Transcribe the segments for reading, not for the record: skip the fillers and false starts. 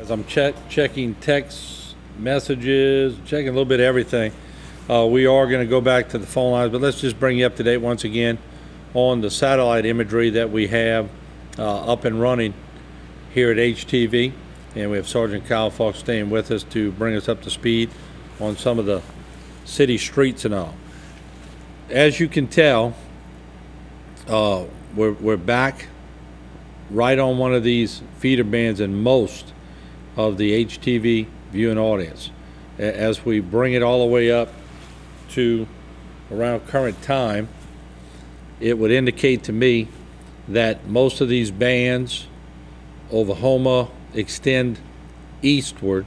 as I'm checking text messages, checking a little bit of everything, we are going to go back to the phone lines, but let's just bring you up to date once again on the satellite imagery that we have up and running here at HTV. And we have Sergeant Kyle Falk staying with us to bring us up to speed on some of the city streets and all. As you can tell, we're back right on one of these feeder bands in most of the HTV viewing audience. As we bring it all the way up to around current time, it would indicate to me that most of these bands over Houma extend eastward,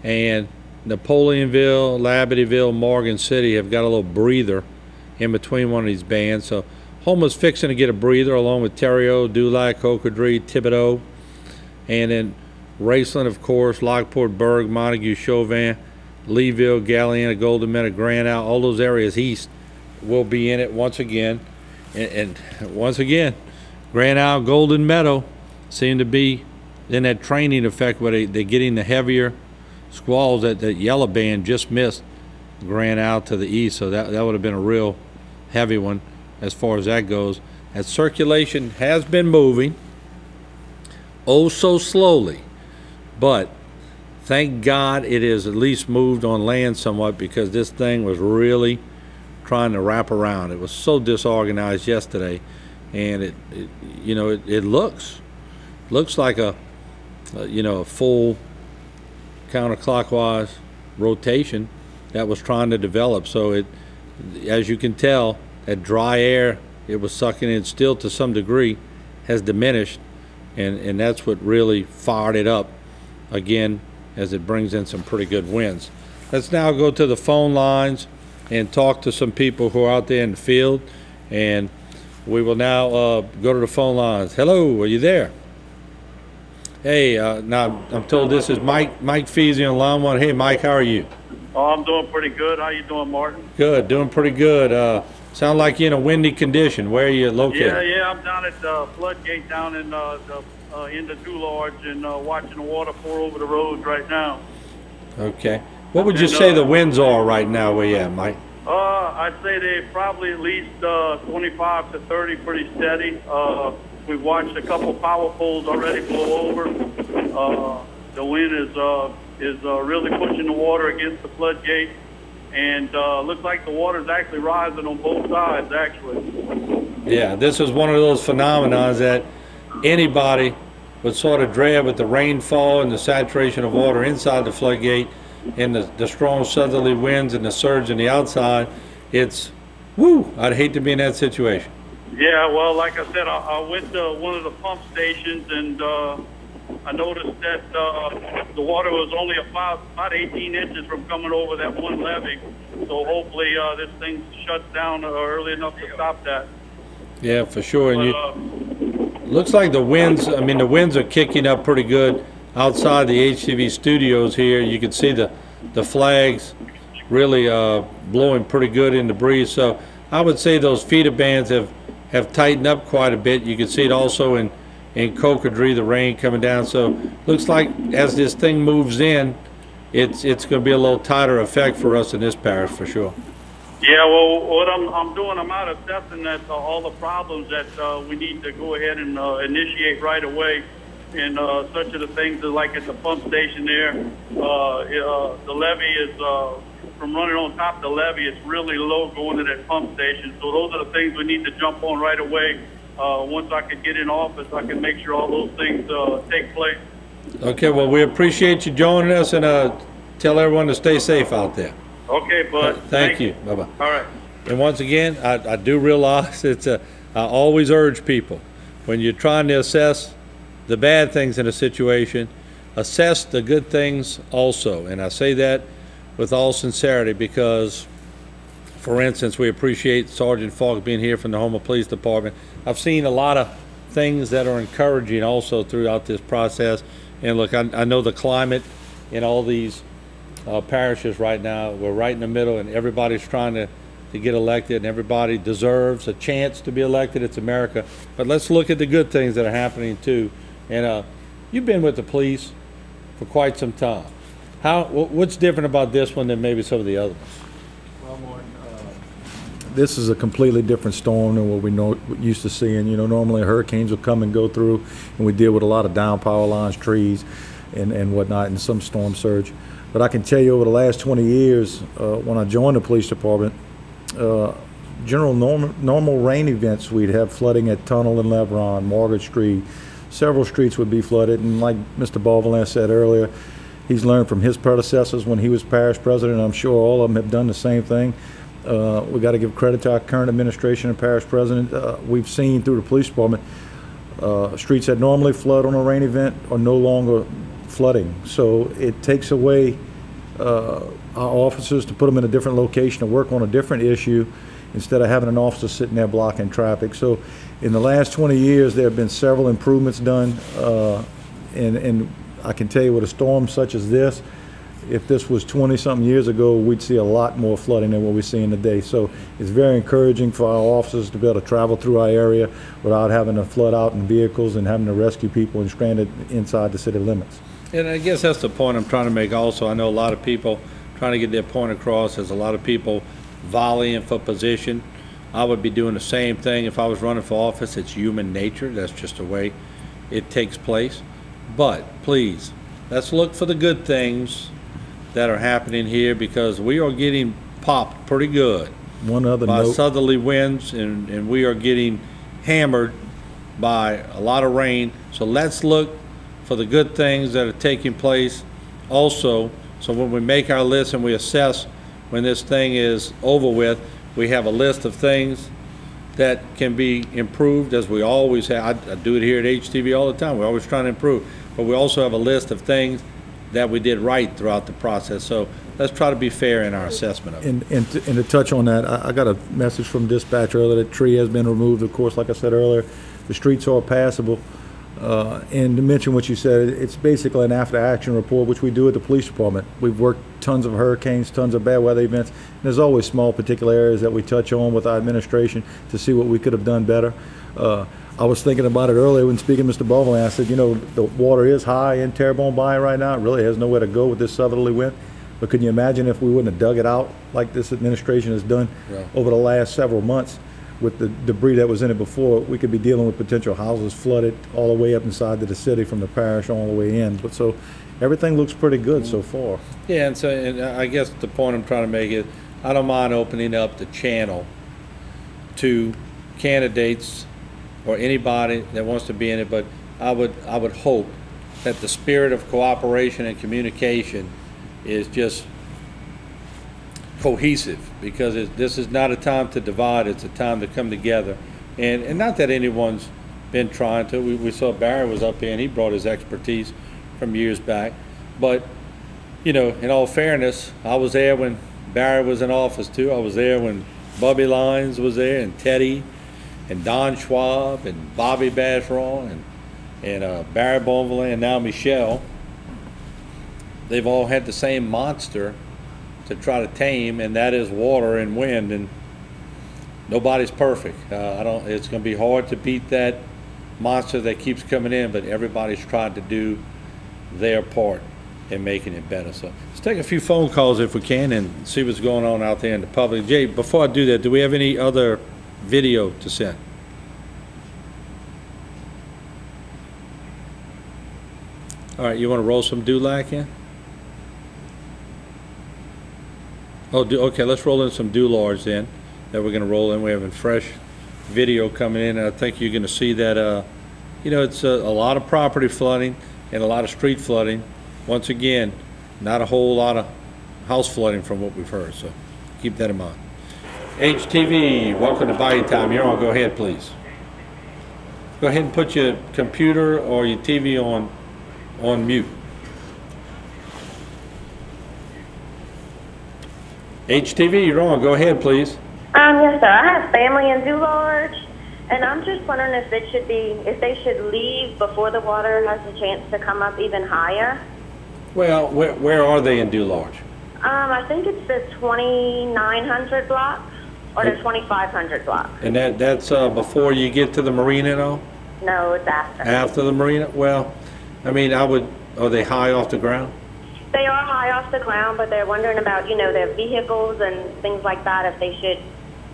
and Napoleonville, Labadeville, Morgan City have got a little breather in between one of these bands. So Houma's fixing to get a breather along with Theriot, Dulac, Cocodrie, Thibodaux, and then Raceland, of course, Lockport, Berg, Montague, Chauvin, Leeville, Galliana, Golden Meadow, Grand Isle, all those areas east will be in it once again. And once again, Grand Isle, Golden Meadow seem to be in that training effect where they're getting the heavier squalls. That yellow band just missed Grand Isle to the east, so that would have been a real heavy one as far as that goes. As circulation has been moving, oh so slowly, but thank God it has at least moved on land somewhat, because this thing was really trying to wrap around. It was so disorganized yesterday, and it looks like a full counterclockwise rotation that was trying to develop. So it, as you can tell, that dry air it was sucking in still to some degree has diminished, and that's what really fired it up again, as it brings in some pretty good winds. Let's now go to the phone lines and talk to some people who are out there in the field, and we will now go to the phone lines. Hello, are you there? Hey, now I'm told this is Mike Feasy on line one. Hey, Mike, how are you? Oh, I'm doing pretty good. How you doing, Martin? Good, doing pretty good. Sound like you're in a windy condition. Where are you located? Yeah, I'm down at the floodgate down in the Dularge, and watching the water pour over the roads right now. Okay. What would you say the winds are right now where you at, Mike? I'd say they're probably at least 25 to 30, pretty steady. We've watched a couple power poles already blow over. The wind is really pushing the water against the floodgate, and looks like the water's actually rising on both sides, actually. Yeah, this is one of those phenomena that anybody would sort of dread, with the rainfall and the saturation of water inside the floodgate and the strong southerly winds and the surge on the outside. It's, woo, I'd hate to be in that situation. Yeah, well, like I said, I went to one of the pump stations, and I noticed that the water was only about 18 inches from coming over that one levee. So hopefully this thing shuts down early enough to stop that. Yeah, for sure. And looks like the winds, I mean, the winds are kicking up pretty good outside the HTV studios here. You can see the flags really blowing pretty good in the breeze. So I would say those feeder bands have tightened up quite a bit. You can see it also in Cocodrie, the rain coming down. So looks like as this thing moves in, it's going to be a little tighter effect for us in this parish for sure. Yeah, well, what I'm doing, I'm out assessing that all the problems that we need to go ahead and initiate right away. And such of the things as like at the pump station there, the levee is, from running on top of the levee, it's really low going to that pump station. So those are the things we need to jump on right away. Once I can get in office, I can make sure all those things take place. Okay, well, we appreciate you joining us, and tell everyone to stay safe out there. Okay, bud. Thank you. Bye-bye. All right. And once again, I do realize I always urge people, when you're trying to assess the bad things in a situation, assess the good things also. And I say that with all sincerity because, for instance, we appreciate Sergeant Falk being here from the Houma Police Department. I've seen a lot of things that are encouraging also throughout this process. And look, I know the climate in all these parishes right now, we're right in the middle, and everybody's trying to get elected, and everybody deserves a chance to be elected. It's America. But let's look at the good things that are happening too. And you've been with the police for quite some time. What's different about this one than maybe some of the others? Well, Martin, this is a completely different storm than what we used to seeing. You know, normally hurricanes will come and go through, and we deal with a lot of down power lines, trees, and whatnot, and some storm surge. But I can tell you over the last 20 years, when I joined the police department, normal rain events, we'd have flooding at Tunnel and Leveron, Margaret Street. Several streets would be flooded, and like Mr. Voisin said earlier, he's learned from his predecessors when he was parish president. I'm sure all of them have done the same thing. We got to give credit to our current administration and parish president. We've seen through the police department, streets that normally flood on a rain event are no longer flooding. So it takes away our officers to put them in a different location to work on a different issue instead of having an officer sitting there blocking traffic. So in the last 20 years, there have been several improvements done. And I can tell you with a storm such as this, if this was 20-something years ago, we'd see a lot more flooding than what we're seeing today. So it's very encouraging for our officers to be able to travel through our area without having to flood out in vehicles and having to rescue people and stranded inside the city limits. And I guess that's the point I'm trying to make also. I know a lot of people trying to get their point across. There's a lot of people volleying for position. I would be doing the same thing if I was running for office. It's human nature. That's just the way it takes place. But please, let's look for the good things that are happening here, because we are getting popped pretty good One other by note, southerly winds, and we are getting hammered by a lot of rain. So let's look for the good things that are taking place also, so when we make our list and we assess when this thing is over with, we have a list of things that can be improved, as we always have. I do it here at HTV all the time. We're always trying to improve, but we also have a list of things that we did right throughout the process. So let's try to be fair in our assessment of it. and to touch on that, I got a message from dispatch earlier. The tree has been removed, of course, like I said earlier. The streets are passable. And to mention what you said, it's basically an after-action report, which we do at the police department. We've worked tons of hurricanes, tons of bad weather events. And there's always small particular areas that we touch on with our administration to see what we could have done better. I was thinking about it earlier when speaking to Mr. Voisin. I said, you know, the water is high in Terrebonne Bayou right now. It really has nowhere to go with this southerly wind. But can you imagine if we wouldn't have dug it out like this administration has done over the last several months with the debris that was in it before? We could be dealing with potential houses flooded all the way up inside to the city from the parish all the way in. But so everything looks pretty good so far. Yeah, and I guess the point I'm trying to make is I don't mind opening up the channel to candidates or anybody that wants to be in it, but I would hope that the spirit of cooperation and communication is just cohesive, because this is not a time to divide, it's a time to come together. And not that anyone's been trying to. We saw Barry was up here and he brought his expertise from years back. But, you know, in all fairness, I was there when Barry was in office too. I was there when Bubby Lyons was there, and Teddy, and Don Schwab, and Bobby Bashaw, and Barry Bonvillain, and now Michelle. They've all had the same monster to try to tame, and that is water and wind, and nobody's perfect. It's going to be hard to beat that monster that keeps coming in, but everybody's trying to do their part in making it better. So let's take a few phone calls if we can and see what's going on out there in the public. Jay, before I do that, do we have any other video to send? All right, you want to roll some Dulac in? Oh, okay, let's roll in some Dulards in that we're going to roll in. We're having fresh video coming in, and I think you're going to see that, you know, it's a lot of property flooding and a lot of street flooding. Once again, not a whole lot of house flooding from what we've heard, so keep that in mind. HTV, welcome to Bayou Time. You're on. Go ahead, please. Go ahead and put your computer or your TV on mute. HTV, you're on. Go ahead, please. Yes, sir. I have family in Dularge, and I'm just wondering if they should leave before the water has a chance to come up even higher. Well, where are they in Dularge? I think it's the 2900 block or the 2500 block. And that's before you get to the marina, though? No, it's after. After the marina? Well, I mean, I Are they high off the ground? They are high off the ground, but they're wondering about, their vehicles and things like that, if they should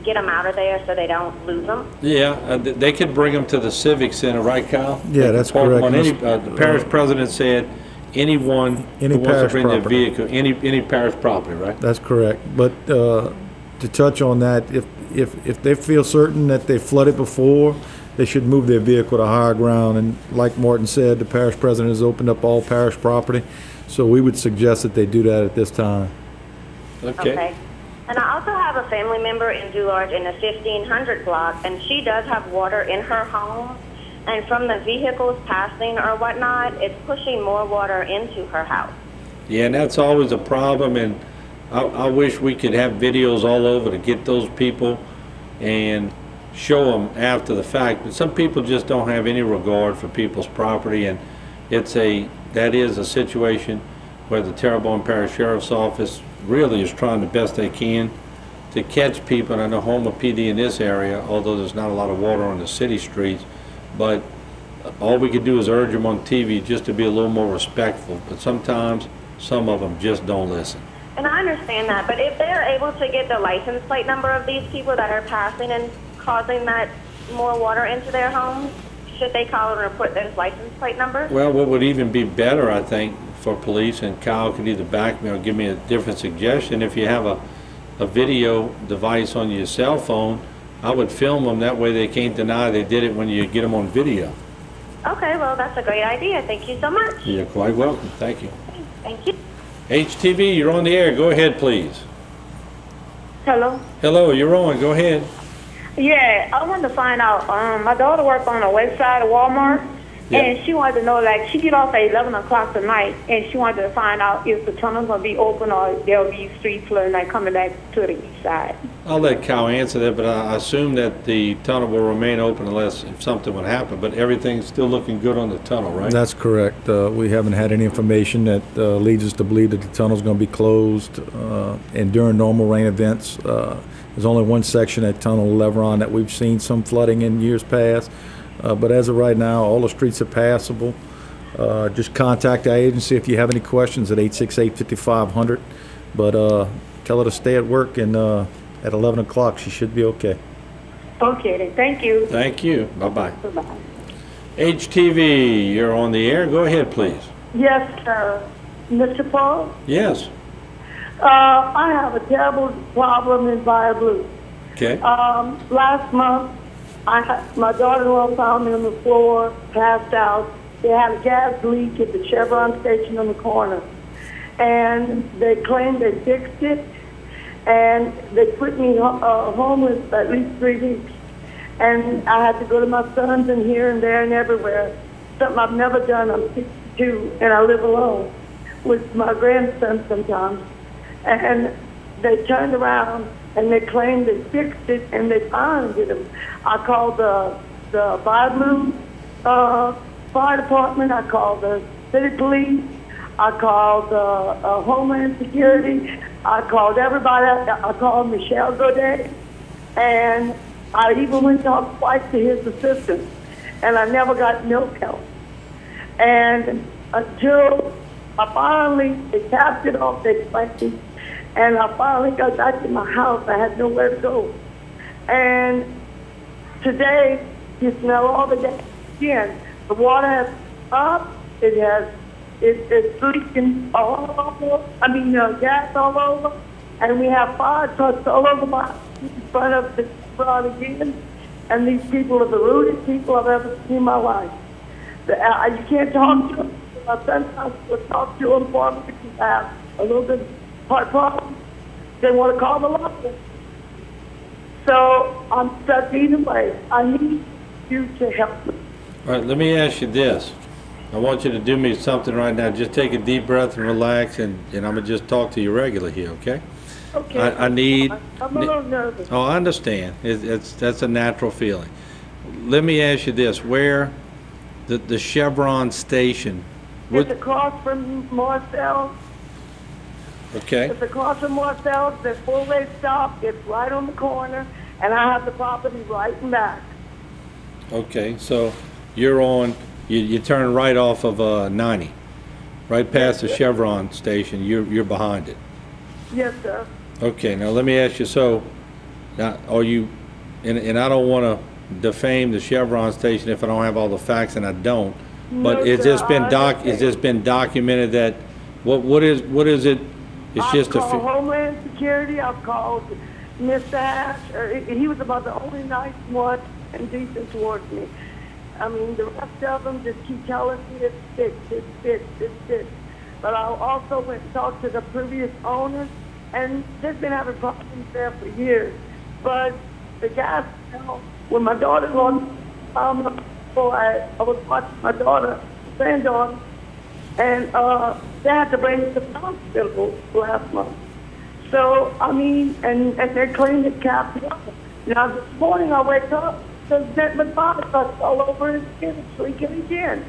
get them out of there so they don't lose them. Yeah, they could bring them to the Civic Center, right, Kyle? Yeah, that's correct. The parish president said anyone Any who wants to parish bring their property. vehicle, any parish property, right? That's correct. But to touch on that, if they feel certain that they flooded before, they should move their vehicle to higher ground. And like Martin said, the parish president has opened up all parish property, so we would suggest that they do that at this time. Okay. And I also have a family member in Dularge in the 1500 block, and she does have water in her home. And from the vehicles passing or whatnot, it's pushing more water into her house. Yeah, and that's always a problem, and I wish we could have videos all over to get those people and show them after the fact. But some people just don't have any regard for people's property, and that is a situation where the Terrebonne Parish Sheriff's Office really is trying the best they can to catch people. And I know Houma PD in this area, although there's not a lot of water on the city streets, but all we could do is urge them on TV just to be a little more respectful. But sometimes some of them just don't listen. And I understand that, but if they're able to get the license plate number of these people that are passing and causing that more water into their homes, should they call and report those license plate numbers? Well, what would even be better, I think, for police, and Kyle could either back me or give me a different suggestion, if you have a video device on your cell phone, I would film them. That way they can't deny they did it when you get them on video. Okay, well, that's a great idea. Thank you so much. You're quite welcome. Thank you. Thank you. HTV, you're on the air. Go ahead, please. Hello. Hello, you're on. Go ahead. Yeah, I wanted to find out. My daughter worked on the west side of Walmart, Yeah. and she wanted to know, like, she get off at 11 o'clock tonight, and she wanted to find out if the tunnel's gonna be open or there'll be street flooding, like coming back to the east side. I'll let Kyle answer that, but I assume that the tunnel will remain open unless if something would happen. But everything's still looking good on the tunnel, right? That's correct. We haven't had any information that leads us to believe that the tunnel's going to be closed. And during normal rain events, there's only one section at Tunnel Levron that we've seen some flooding in years past. But as of right now, all the streets are passable. Just contact our agency if you have any questions at 868-5500. But tell her to stay at work, and at 11 o'clock she should be okay. Okay, then. Thank you. Thank you. Bye-bye. Bye-bye. HTV, you're on the air. Go ahead, please. Yes, Mr. Paul. Yes. I have a terrible problem in Fire Blue. Okay. Last month, my daughter-in-law found me on the floor, passed out. They had a gas leak at the Chevron station on the corner. And they claimed they fixed it, and they put me homeless for at least 3 weeks. And I had to go to my sons and here and there and everywhere. Something I've never done. I'm 62, and I live alone with my grandson sometimes. And they turned around and they claimed they fixed it, and they fined him. I called the Fire Blue Fire Department. I called the City Police. I called Homeland Security. I called everybody. I called Michelle Godet. And I even went to talk twice to his assistant. And I never got no help. And until I finally, they tapped it off, they explained, and I finally got back to my house. I had nowhere to go. And today, you smell all the gas again. The water has up. It's leaking all over. Gas all over. And we have fire trucks all over in front of the front again. And these people are the rudest people I've ever seen in my life. You can't talk to them. Sometimes we'll talk to them for me because I have a little bit of heart problem. They want to call the law. So I'm stuck either way. I need you to help me. All right, let me ask you this. I want you to do me something right now. Just take a deep breath and relax, and I'm going to just talk to you regularly here, okay? Okay. I need... I'm a little nervous. Oh, I understand. That's a natural feeling. Let me ask you this. Where the Chevron station... It's across from Marcel's. Okay. It's across from Marcel's. There's four-way stop. It's right on the corner, and I have the property right and back. Okay, so you're on... You turn right off of 90. right past the Chevron station, you're behind it. Yes, sir. Okay, now let me ask you, so, now, are you, and I don't want to defame the Chevron station if I don't have all the facts, and I don't, but No, is sir, this been is this been documented that, what is it? It's just I've called Homeland Security, I've called Mr. Ash, he was about the only nice one and decent towards me. I mean, the rest of them just keep telling me it's fixed, it's fixed, it's fixed. But I also went and talked to the previous owners, and they've been having problems there for years. But the guys, you know, when my daughter was I was watching my daughter, granddaughter, and they had to bring her to the hospital last month. So, I mean, and they cleaned the cap up. Now, this morning I wake up, there's that methodic all over his skin, it's leaking again.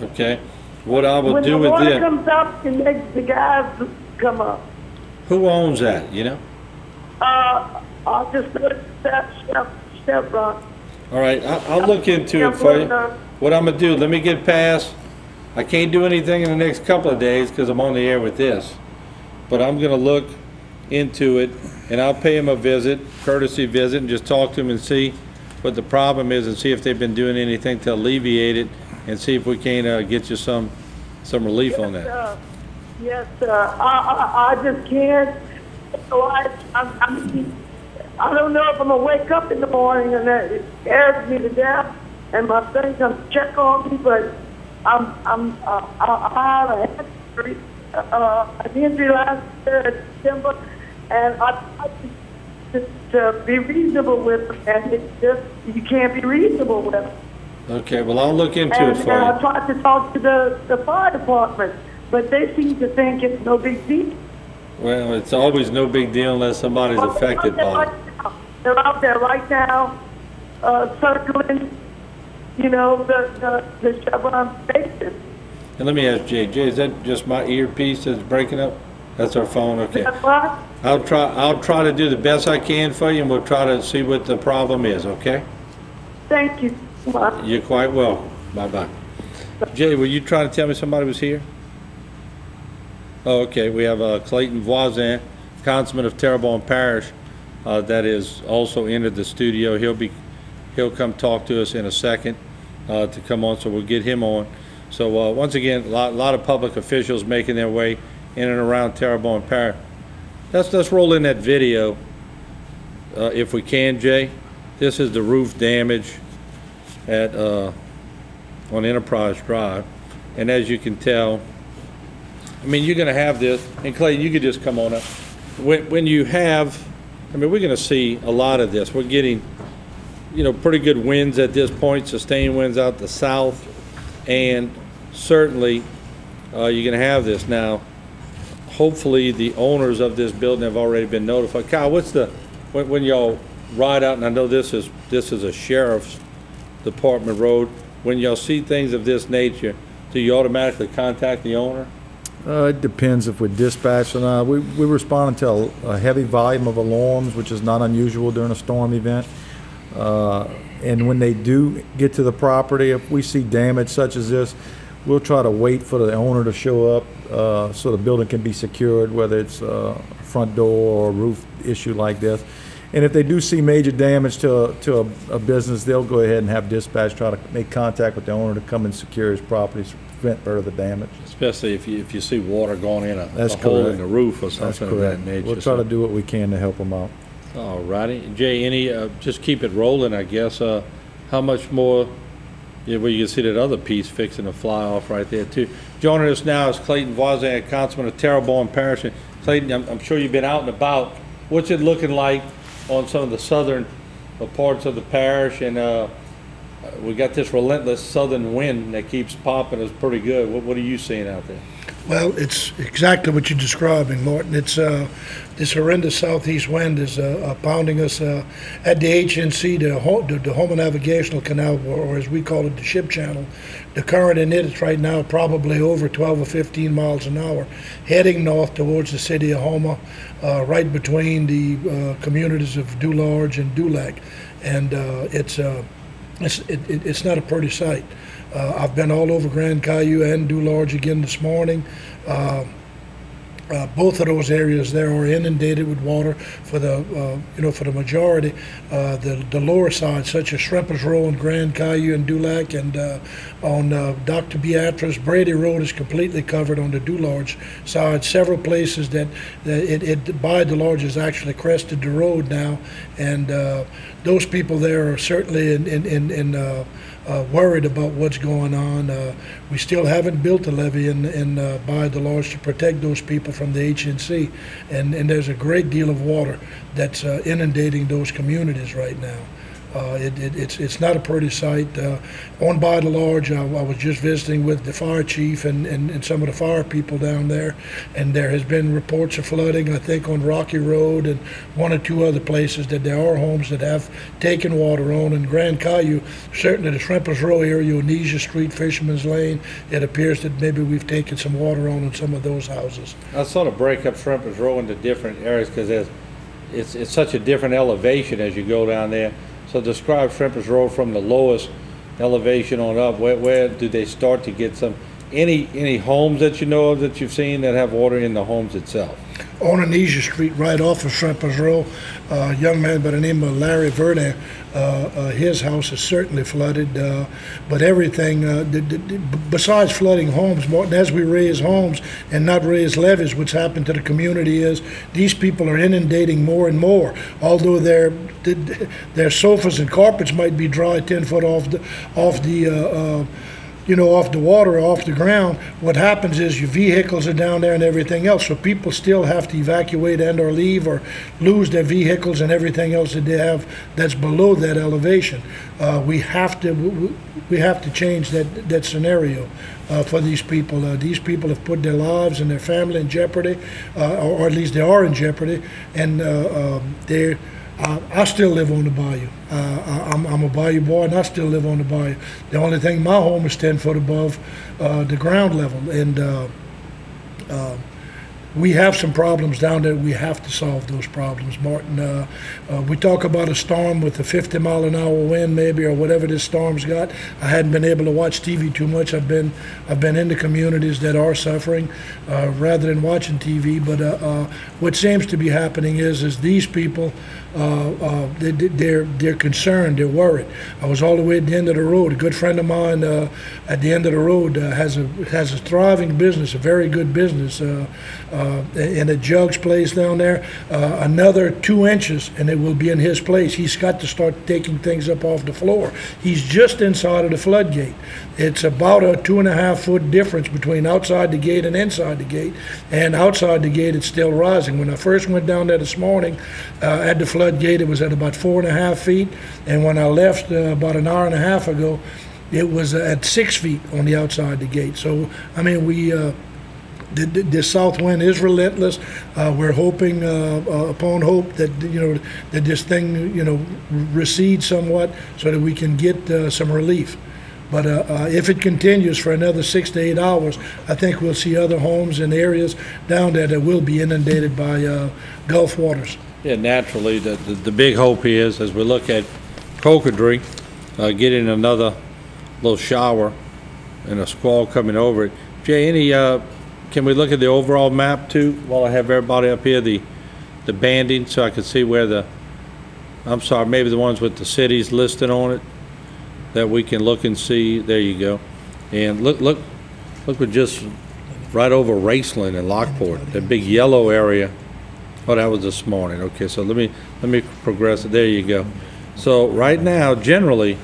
Okay. What I will When do the with water this, comes up, it makes the guys come up. who owns that, you know? I'll just look at that Chevron. All right, I'll look into it for you. What I'm gonna do, let me get past, I can't do anything in the next couple of days because I'm on the air with this. But I'm gonna look into it, and I'll pay him a visit, courtesy visit, and just talk to him and see what the problem is and see if they've been doing anything to alleviate it, and see if we can get you some relief on that. Yes, sir. I just can't. So I don't know if I'm gonna wake up in the morning and that it scares me to death, and my son comes check on me. But I had an injury last year in December, and I tried to be reasonable with them, and it's just you can't be reasonable with them. Okay, well, I'll look into it for And I you. tried to talk to the fire department, but they seem to think it's no big deal. Well, it's always no big deal unless somebody's affected by it. They're out there right now, circling, you know, the Chevron station. And let me ask Jay, is that just my earpiece that's breaking up? That's our phone, okay. That's what? I'll try to do the best I can for you, and we'll try to see what the problem is, okay? Thank you so much. You're quite welcome. Bye-bye. Jay, were you trying to tell me somebody was here? Oh, okay, we have Clayton Voisin, Councilman of Terrebonne Parish, that is also entered the studio. He'll come talk to us in a second to come on, so we'll get him on. So once again, a lot of public officials making their way in and around Terrebonne Parish. Let's roll in that video if we can, Jay. This is the roof damage at on Enterprise Drive, and as you can tell, I mean, you're going to have this, and Clayton, you could just come on up. When you have, I mean, we're going to see a lot of this. We're getting, you know, pretty good winds at this point, sustained winds out the south, and certainly you're going to have this. Now, hopefully the owners of this building have already been notified. Kyle, what's the, when y'all ride out, and I know this is a sheriff's department road, when y'all see things of this nature, do you automatically contact the owner? It depends if we're dispatched or not. We respond to a heavy volume of alarms, which is not unusual during a storm event. And when they do get to the property, if we see damage such as this, we'll try to wait for the owner to show up so the building can be secured, whether it's a front door or a roof issue like this. And if they do see major damage to a business, they'll go ahead and have dispatch try to make contact with the owner to come and secure his property to prevent further damage. Especially if you see water going in a That's hole in correct. the roof or That's something of that correct. nature. We'll try to do what we can to help them out. All righty. Jay, any, just keep it rolling, I guess. How much more, yeah, well, you can see that other piece fixing to fly off right there, too. Joining us now is Clayton Voisin, Councilman of Terrebonne Parish. And Clayton, I'm sure you've been out and about. What's it looking like on some of the southern parts of the parish? And we got this relentless southern wind that keeps popping. It's pretty good. What are you seeing out there? Well, it's exactly what you're describing, Martin. It's this horrendous southeast wind is pounding us at the HNC, the Homer Navigational Canal, or as we call it, the ship channel. The current in it is right now probably over 12 or 15 miles an hour, heading north towards the city of Homer, right between the communities of Dularge and Dulac, and it's not a pretty sight. I've been all over Grand Caillou and Dularge again this morning. Both of those areas there are inundated with water for the for the majority. The lower side, such as Shrimpers Row and Grand Caillou and Dulac, and on Dr. Beatrice, Brady Road is completely covered on the Dularge side. Several places that it by Dularge has actually crested the road now, and those people there are certainly worried about what's going on. We still haven't built a levee in by Dularge to protect those people from the HNC, and there's a great deal of water that's inundating those communities right now. It's not a pretty sight. On by Dularge, I was just visiting with the fire chief and some of the fire people down there, and there has been reports of flooding, I think, on Rocky Road and one or two other places, that there are homes that have taken water on. In Grand Caillou, certainly the Shrimpers Row area, Onesia Street, Fisherman's Lane, it appears that maybe we've taken some water on in some of those houses. I sort of break up Shrimpers Row into different areas because it's such a different elevation as you go down there. So describe Shrimpers Row from the lowest elevation on up. Where do they start to get any homes that you know of that you've seen that have water in the homes itself? On Onesia Street, right off of Shrimpers Row, a young man by the name of Larry Verdin, his house is certainly flooded, but everything, besides flooding homes, Martin, as we raise homes and not raise levees, what's happened to the community is these people are inundating more and more. Although their sofas and carpets might be dry 10 foot off the water, off the ground, what happens is your vehicles are down there and everything else. So people still have to evacuate and or leave or lose their vehicles and everything else that they have that's below that elevation. We have to change that scenario for these people. These people have put their lives and their family in jeopardy, or at least they are in jeopardy, and I still live on the bayou. I'm a bayou boy, and I still live on the bayou. The only thing, my home is 10 foot above the ground level, and we have some problems down there. We have to solve those problems, Martin. We talk about a storm with a 50-mile-an-hour wind, maybe, or whatever this storm's got. I hadn't been able to watch TV too much. I've been in the communities that are suffering rather than watching TV. But what seems to be happening is these people, they're concerned, they're worried. I was all the way at the end of the road. A good friend of mine at the end of the road has a thriving business, a very good business. In a Jug's place down there, another 2 inches and it will be in his place. He's got to start taking things up off the floor. He's just inside of the floodgate. It's about a 2.5 foot difference between outside the gate and inside the gate, and outside the gate it's still rising. When I first went down there this morning at the floodgate, it was at about 4.5 feet, and when I left about an hour and a half ago, it was at 6 feet on the outside the gate. So I mean, the south wind is relentless. We're hoping upon hope that that this thing recedes somewhat so that we can get some relief. But if it continues for another 6 to 8 hours, I think we'll see other homes and areas down there that will be inundated by Gulf waters. Yeah, naturally, the big hope is, as we look at Cocodrie, getting another little shower and a squall coming over it. Jay, can we look at the overall map too, while I have everybody up here, the banding, so I can see where I'm sorry, maybe the ones with the cities listed on it, that we can look and see. There you go. And look, we're just right over Raceland and Lockport, that big yellow area. Oh, that was this morning. Okay, so let me progress it. There you go. So right now, generally,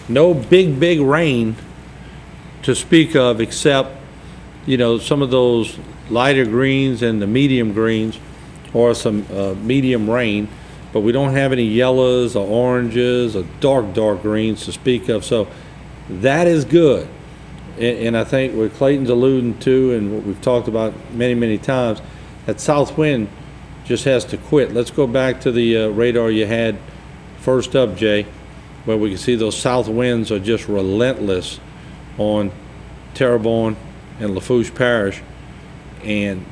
no big rain to speak of, except some of those lighter greens and the medium greens, or some medium rain, but we don't have any yellows or oranges or dark greens to speak of. So that is good. And I think what Clayton's alluding to, and what we've talked about many times, that south wind just has to quit. Let's go back to the radar you had first up, Jay, where we can see those south winds are just relentless on Terrebonne and Lafourche Parish, and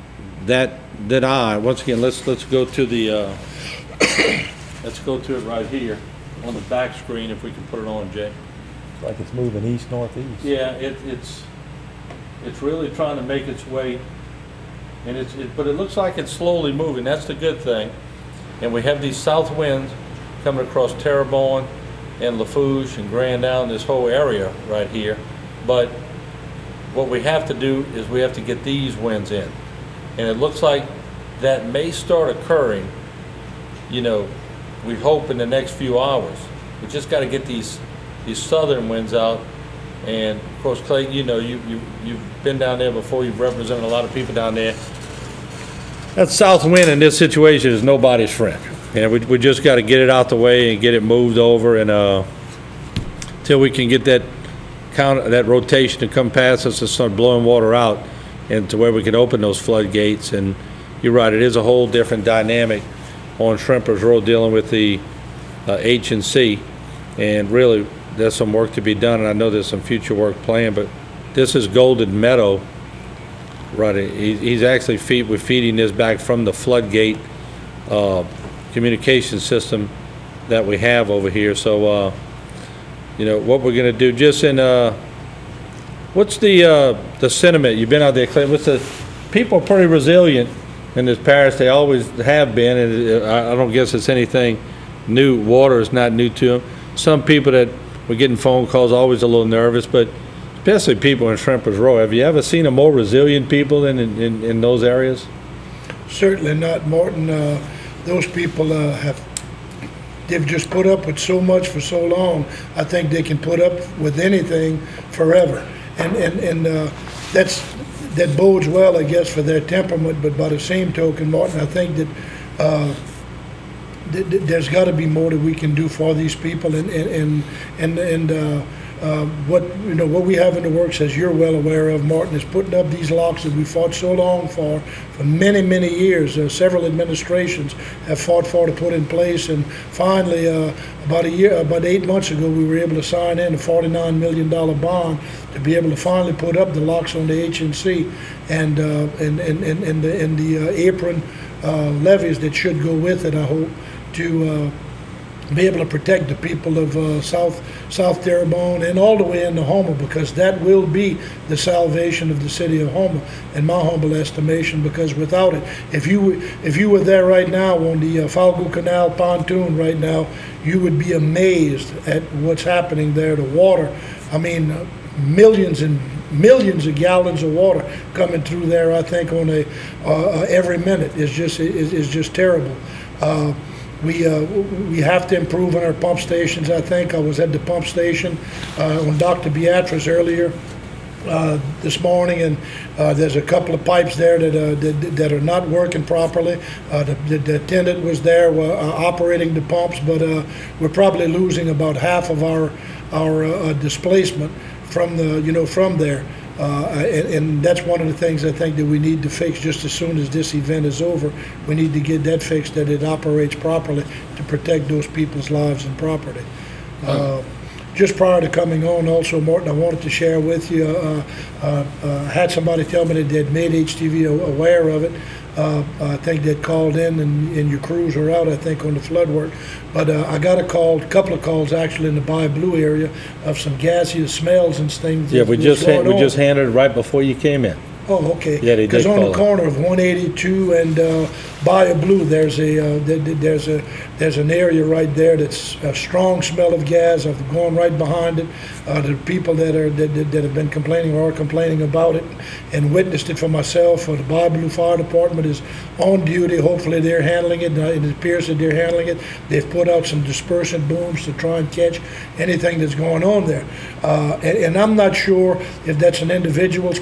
once again, let's go to the let's go to it right here on the back screen, if we can put it on, Jay. like it's moving east, northeast. Yeah, it's really trying to make its way, and but it looks like it's slowly moving. That's the good thing. And we have these south winds coming across Terrebonne and Lafourche and Grand Island, this whole area right here. But what we have to do is we have to get these winds in. And it looks like that may start occurring, you know, we hope in the next few hours. We just got to get these southern winds out. And of course, Clayton, you know, you've been down there before. You've represented a lot of people down there. That south wind in this situation is nobody's friend. And we just got to get it out the way and get it moved over, and till we can get that rotation to come past us and start blowing water out, and to where we can open those floodgates. And you're right, it is a whole different dynamic on Shrimpers Road dealing with the H&C, and really there's some work to be done, and I know there's some future work planned. But this is Golden Meadow, right? He's actually we're feeding this back from the floodgate communication system that we have over here. So you know what we're going to do. Just in what's the sentiment? You've been out there, Clayton. People are pretty resilient in this parish. They always have been, and I don't guess it's anything new. Water is not new to them. Some people that we're getting phone calls always a little nervous, but especially people in Shrimpers Row. Have you ever seen a more resilient people than in those areas? Certainly not, Martin. Those people they've just put up with so much for so long. I think they can put up with anything forever, and that bodes well, I guess, for their temperament. But by the same token, Martin, I think that there's got to be more that we can do for these people, and what we have in the works, as you're well aware of, Martin, is putting up these locks that we fought so long for many, many years. Several administrations have fought for to put in place, and finally, about 8 months ago, we were able to sign in a $49 million bond to be able to finally put up the locks on the H&C and the apron levees that should go with it, I hope, to be able to protect the people of South Terrebonne and all the way into Houma, because that will be the salvation of the city of Houma, in my humble estimation. Because without it, if you were there right now on the Falgo Canal pontoon right now, you would be amazed at what's happening there. The water, I mean, millions and millions of gallons of water coming through there. I think on every minute is just terrible. We have to improve on our pump stations. I think I was at the pump station on Dr. Beatrice earlier this morning, and there's a couple of pipes there that are not working properly. The attendant was there operating the pumps, but we're probably losing about half of our displacement from there. And that's one of the things I think that we need to fix just as soon as this event is over. We need to get that fixed, that it operates properly to protect those people's lives and property. Just prior to coming on also, Martin, I wanted to share with you, had somebody tell me that they'd made HTV aware of it. I think they'd called in, and your crews were out, I think, on the flood work. But I got a couple of calls actually in the Bayou Blue area of some gaseous smells and things. Yeah, we just handed it right before you came in. Oh, okay. Yeah, they did. Because on the corner of 182 and Bayou Blue, there's an area right there that's a strong smell of gas. I've gone right behind it. The people that have been complaining or are complaining about it and witnessed it for myself. The Bayou Blue Fire Department is on duty. Hopefully they're handling it. It appears that they're handling it. They've put out some dispersant booms to try and catch anything that's going on there. And I'm not sure if that's an individual's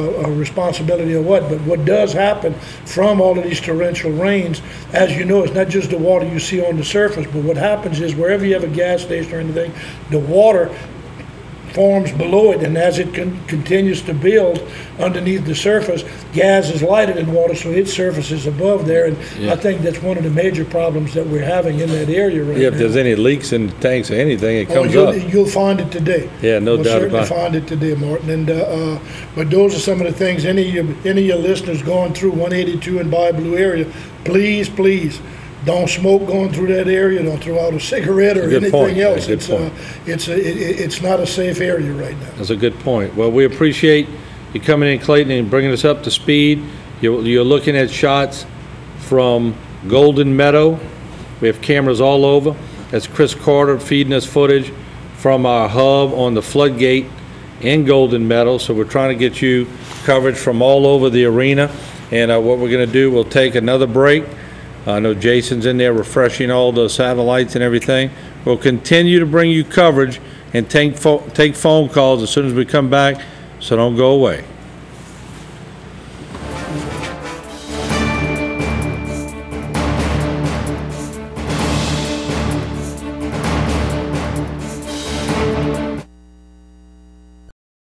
responsibility or what, but what does happen from all of these torrential rains, as you know, it's not just the water you see on the surface, but what happens is wherever you have a gas station or anything, the water forms below it, and as it continues to build underneath the surface, gas is lighter than water, so its surface is above there, and I think that's one of the major problems that we're having in that area right now. If there's any leaks in tanks or anything, it comes up. You'll find it today. Yeah, no doubt about it. We'll certainly find it today, Martin. And but those are some of the things. Any of your listeners going through 182 and Bayou Blue area, please don't smoke going through that area, don't throw out a cigarette or Good point. anything else. Good point. It's not a safe area right now. That's a good point. Well, we appreciate you coming in, Clayton, and bringing us up to speed. You're looking at shots from Golden Meadow. We have cameras all over. That's Chris Carter feeding us footage from our hub on the floodgate in Golden Meadow. So we're trying to get you coverage from all over the arena. And what we're going to do, we'll take another break. I know Jason's in there refreshing all the satellites and everything. We'll continue to bring you coverage and take phone calls as soon as we come back, so don't go away.